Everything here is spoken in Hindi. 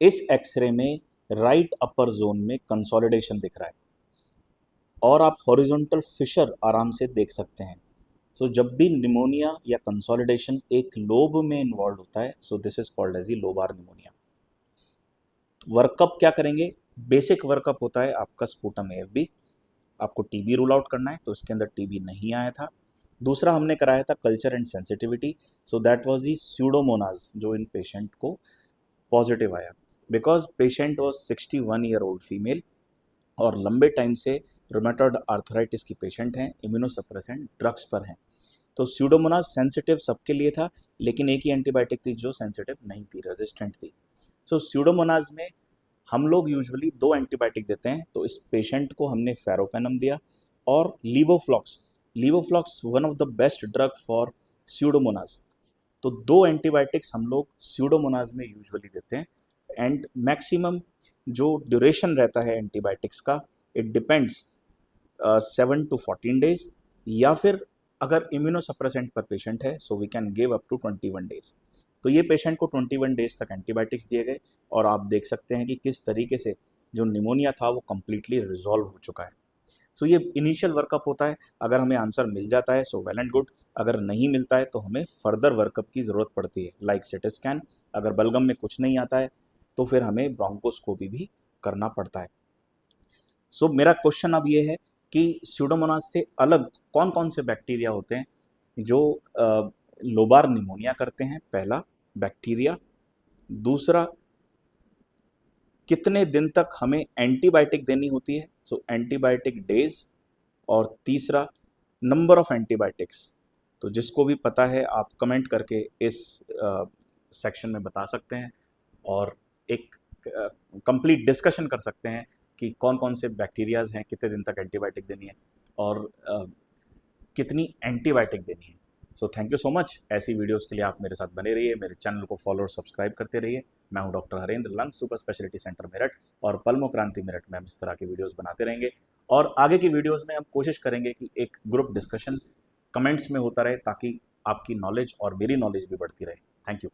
इस एक्सरे में राइट अपर जोन में कंसोलिडेशन दिख रहा है और आप हॉरिजॉन्टल फिशर आराम से देख सकते हैं। सो जब भी निमोनिया या कंसोलिडेशन एक लोब में इन्वॉल्व होता है, so this is called as ई लोबार निमोनिया। वर्कअप क्या करेंगे? बेसिक वर्कअप होता है आपका स्पूटम एएफबी। आपको टीबी रूल आउट करना है, तो इसके अंदर टीबी नहीं आया था। दूसरा हमने कराया था culture and sensitivity, so that was the pseudomonas जो इन पेशेंट को पॉजिटिव आया, because patient was 61-year-old female और लंबे टाइम से रोमेटॉइड आर्थराइटिस की पेशेंट हैं, इम्यूनोसप्रेसेंट ड्रग्स पर हैं। तो स्यूडोमोनास सेंसिटिव सबके लिए था, लेकिन एक ही एंटीबायोटिक थी जो सेंसिटिव नहीं थी, रेजिस्टेंट थी। सो स्यूडोमोनास में हम लोग यूजुअली 2 एंटीबायोटिक देते हैं। तो इस पेशेंट को हमने फेरोपेनम दिया और levoflox. Levoflox one of the best drug for pseudomonas. तो 2 एंटीबायोटिक्स हम लोग स्यूडोमोनास में यूजुअली देते हैं। एंड मैक्सिमम जो ड्यूरेशन रहता है एंटीबायोटिक्स का, इट डिपेंड्स 7 to 14 days, या फिर अगर इम्यूनोसप्रेसेंट पर पेशेंट है so we can give up to 21 days। तो ये पेशेंट को 21 days तक एंटीबायोटिक्स दिए गए और आप देख सकते हैं कि किस तरीके से जो निमोनिया था वो कम्प्लीटली रिजॉल्व हो चुका है। सो ये इनिशियल वर्कअप होता है। अगर हमें आंसर मिल जाता है सो वेल एंड गुड, अगर नहीं मिलता है तो हमें फर्दर वर्कअप की ज़रूरत पड़ती है, लाइक सिटी स्कैन। अगर बलगम में कुछ नहीं आता है तो फिर हमें ब्रोंकोस्कोपी भी करना पड़ता है। सो मेरा क्वेश्चन अब ये है कि स्यूडोमोनास से अलग कौन कौन से बैक्टीरिया होते हैं जो लोबार निमोनिया करते हैं? पहला, बैक्टीरिया। दूसरा, कितने दिन तक हमें एंटीबायोटिक देनी होती है, सो एंटीबायोटिक डेज। और तीसरा, नंबर ऑफ एंटीबायोटिक्स। तो जिसको भी पता है आप कमेंट करके इस सेक्शन में बता सकते हैं और एक कंप्लीट डिस्कशन कर सकते हैं कि कौन कौन से बैक्टीरियाज हैं, कितने दिन तक एंटीबायोटिक देनी है और कितनी एंटीबायोटिक देनी है। So thank you so much. ऐसी वीडियोस के लिए आप मेरे साथ बने रहिए, मेरे चैनल को फॉलो और सब्सक्राइब करते रहिए। मैं हूं doctor Harendra, lung super speciality centre Meerut और पल्मो क्रांति मेरठ में हम इस तरह की वीडियोस बनाते रहेंगे। और आगे की वीडियोस में हम कोशिश करेंगे कि एक ग्रुप डिस्कशन कमेंट्स में होता रहे ताकि आपकी नॉलेज और मेरी नॉलेज भी बढ़ती रहे। Thank you.